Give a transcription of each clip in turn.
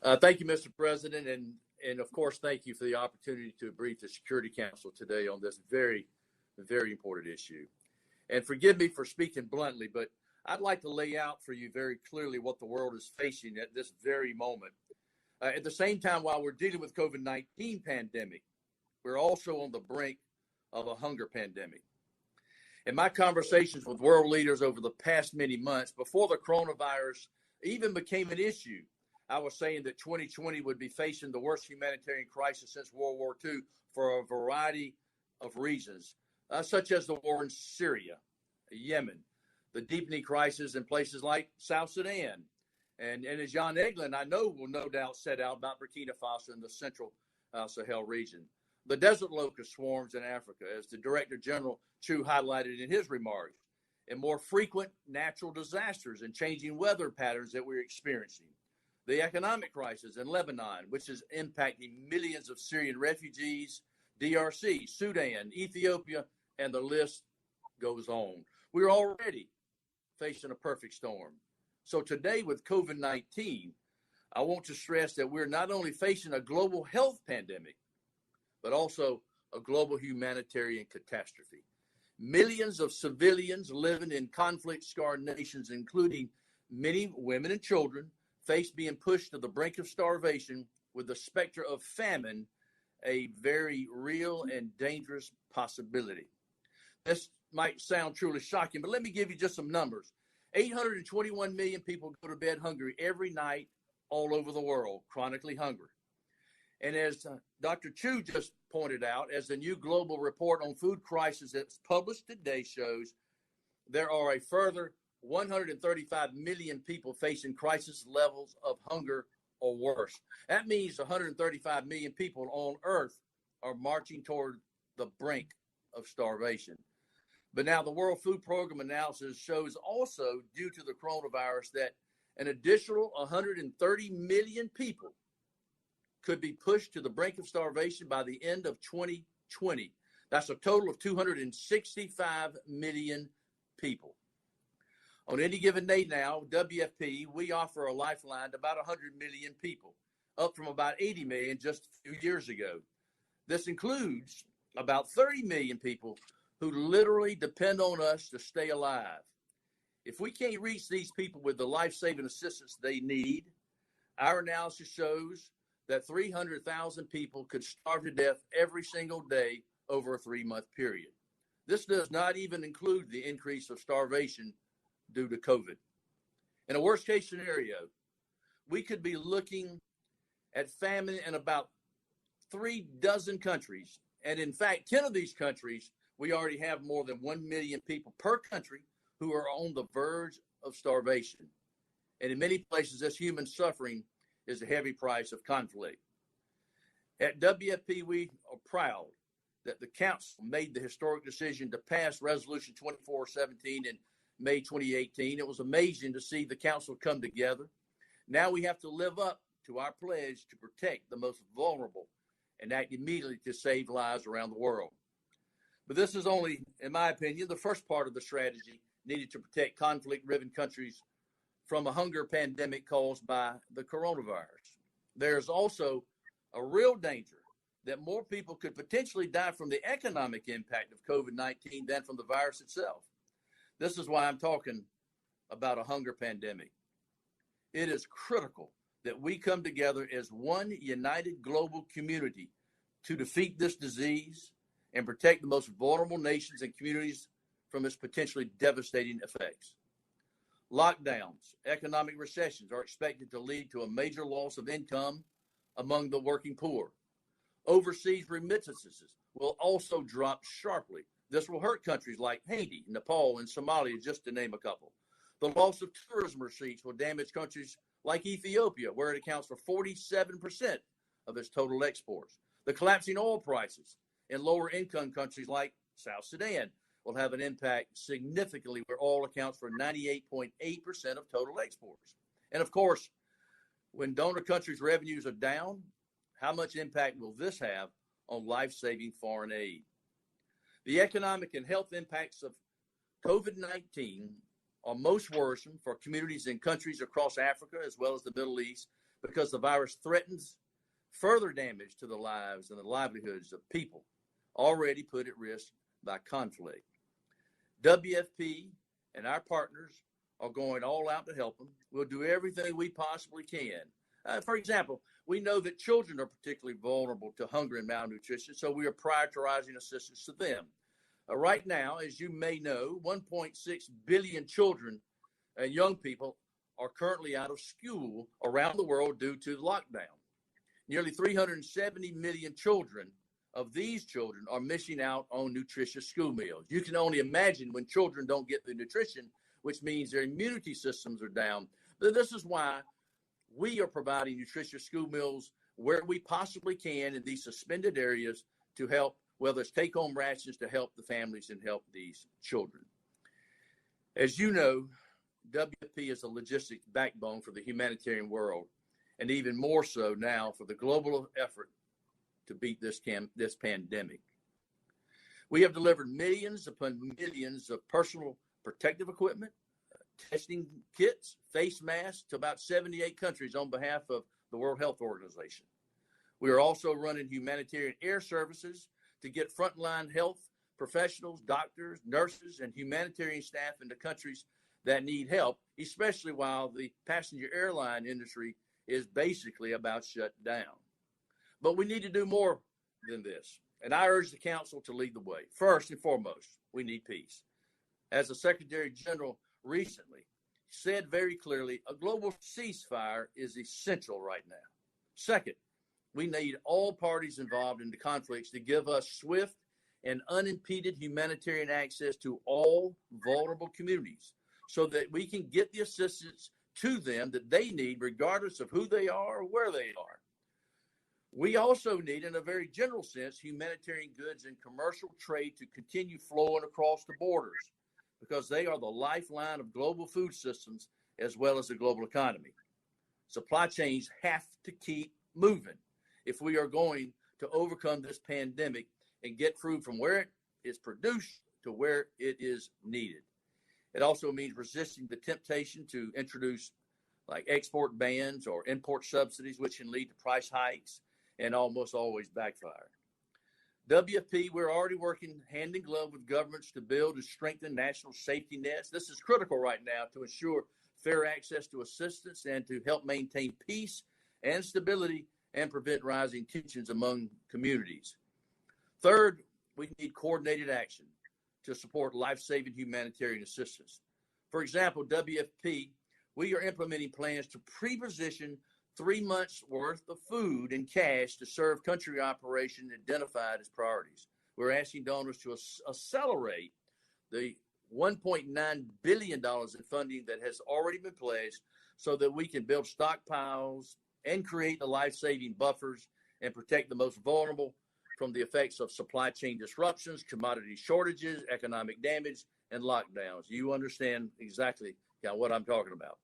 Thank you, Mr. President, and of course, thank you for the opportunity to brief the Security Council today on this very, very important issue. And forgive me for speaking bluntly, but I'd like to lay out for you very clearly what the world is facing at this very moment. At the same time, while we're dealing with COVID-19 pandemic, we're also on the brink of a hunger pandemic. In my conversations with world leaders over the past many months, before the coronavirus even became an issue, I was saying that 2020 would be facing the worst humanitarian crisis since World War II for a variety of reasons, such as the war in Syria, Yemen, the deepening crisis in places like South Sudan, and as John Eglin, I know, will no doubt set out about Burkina Faso in the central Sahel region, the desert locust swarms in Africa, as the Director General Chu highlighted in his remarks, and more frequent natural disasters and changing weather patterns that we're experiencing. The economic crisis in Lebanon, which is impacting millions of Syrian refugees, DRC, Sudan, Ethiopia, and the list goes on. We're already facing a perfect storm. So today with COVID-19, I want to stress that we're not only facing a global health pandemic, but also a global humanitarian catastrophe. Millions of civilians living in conflict-scarred nations, including many women and children, face being pushed to the brink of starvation, with the specter of famine a very real and dangerous possibility. This might sound truly shocking, but let me give you just some numbers. 821 million people go to bed hungry every night all over the world, chronically hungry. And as Dr. Chu just pointed out, as the new global report on food crisis that's published today shows, there are a further 135 million people facing crisis levels of hunger or worse. That means 135 million people on Earth are marching toward the brink of starvation. But now the World Food Program analysis shows also, due to the coronavirus, that an additional 130 million people could be pushed to the brink of starvation by the end of 2020. That's a total of 265 million people. On any given day now, WFP, we offer a lifeline to about 100 million people, up from about 80 million just a few years ago. This includes about 30 million people who literally depend on us to stay alive. If we can't reach these people with the life-saving assistance they need, our analysis shows that 300,000 people could starve to death every single day over a 3-month period. This does not even include the increase of starvation due to COVID. In a worst-case scenario, we could be looking at famine in about 3 dozen countries. And in fact, 10 of these countries, we already have more than 1 million people per country who are on the verge of starvation. And in many places, this human suffering is a heavy price of conflict. At WFP, we are proud that the Council made the historic decision to pass Resolution 2417 in May 2018. It was amazing to see the Council come together. Now we have to live up to our pledge to protect the most vulnerable and act immediately to save lives around the world. But this is only, in my opinion, the first part of the strategy needed to protect conflict-riven countries from a hunger pandemic caused by the coronavirus. There's also a real danger that more people could potentially die from the economic impact of COVID-19 than from the virus itself. This is why I'm talking about a hunger pandemic. It is critical that we come together as one united global community to defeat this disease and protect the most vulnerable nations and communities from its potentially devastating effects. Lockdowns, economic recessions are expected to lead to a major loss of income among the working poor. Overseas remittances will also drop sharply. This will hurt countries like Haiti, Nepal, and Somalia, just to name a couple. The loss of tourism receipts will damage countries like Ethiopia, where it accounts for 47% of its total exports. The collapsing oil prices in lower income countries like South Sudan will have an impact significantly, where oil accounts for 98.8% of total exports. And of course, when donor countries' revenues are down, how much impact will this have on life-saving foreign aid? The economic and health impacts of COVID-19 are most worrisome for communities in countries across Africa as well as the Middle East, because the virus threatens further damage to the lives and the livelihoods of people already put at risk by conflict. WFP and our partners are going all out to help them. We'll do everything we possibly can. For example, we know that children are particularly vulnerable to hunger and malnutrition, so we are prioritizing assistance to them. Right now, as you may know, 1.6 billion children and young people are currently out of school around the world due to the lockdown. Nearly 370 million children of these children are missing out on nutritious school meals. You can only imagine when children don't get the nutrition, which means their immunity systems are down. This is why we are providing nutritious school meals where we possibly can in these suspended areas to help, whether it's take-home rations to help the families and help these children. As you know, WFP is a logistics backbone for the humanitarian world, and even more so now for the global effort to beat this pandemic. We have delivered millions upon millions of personal protective equipment, testing kits, face masks to about 78 countries on behalf of the World Health Organization. We are also running humanitarian air services to get frontline health professionals, doctors, nurses, and humanitarian staff into countries that need help, especially while the passenger airline industry is basically about shut down. But we need to do more than this, and I urge the Council to lead the way. First and foremost, we need peace. As the Secretary General recently said very clearly, a global ceasefire is essential right now. Second, we need all parties involved in the conflicts to give us swift and unimpeded humanitarian access to all vulnerable communities so that we can get the assistance to them that they need, regardless of who they are or where they are. We also need, in a very general sense, humanitarian goods and commercial trade to continue flowing across the borders because they are the lifeline of global food systems as well as the global economy. Supply chains have to keep moving if we are going to overcome this pandemic and get food from where it is produced to where it is needed. It also means resisting the temptation to introduce like export bans or import subsidies, which can lead to price hikes and almost always backfire. WFP, we're already working hand in glove with governments to build and strengthen national safety nets. This is critical right now to ensure fair access to assistance and to help maintain peace and stability and prevent rising tensions among communities. Third, we need coordinated action to support life-saving humanitarian assistance. For example, WFP, we are implementing plans to pre-position 3 months worth of food and cash to serve country operations identified as priorities. We're asking donors to accelerate the $1.9 billion in funding that has already been pledged so that we can build stockpiles and create the life-saving buffers and protect the most vulnerable from the effects of supply chain disruptions, commodity shortages, economic damage, and lockdowns. You understand exactly what I'm talking about.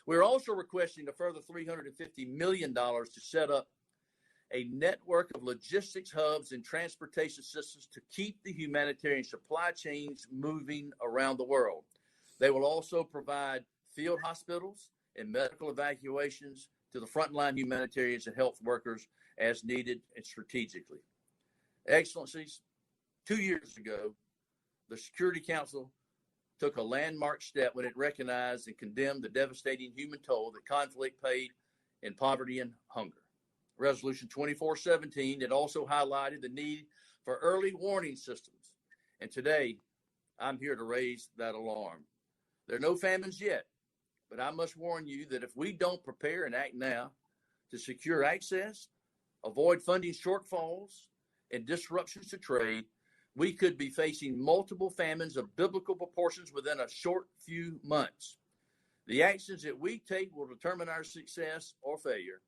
We're also requesting a further $350 million to set up a network of logistics hubs and transportation systems to keep the humanitarian supply chains moving around the world. They will also provide field hospitals and medical evacuations to the frontline humanitarians and health workers as needed and strategically. Excellencies, 2 years ago, the Security Council took a landmark step when it recognized and condemned the devastating human toll that conflict paid in poverty and hunger. Resolution 2417, it also highlighted the need for early warning systems. And today, I'm here to raise that alarm. There are no famines yet, but I must warn you that if we don't prepare and act now to secure access, avoid funding shortfalls, and disruptions to trade, we could be facing multiple famines of biblical proportions within a short few months. The actions that we take will determine our success or failure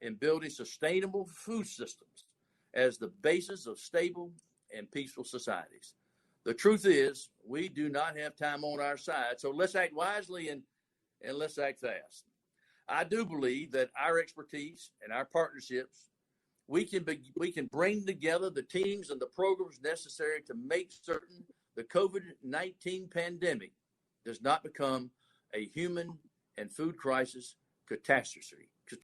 in building sustainable food systems as the basis of stable and peaceful societies. The truth is, we do not have time on our side, so let's act wisely and let's act fast. I do believe that our expertise and our partnerships, we can bring together the teams and the programs necessary to make certain the COVID-19 pandemic does not become a human and food crisis catastrophe.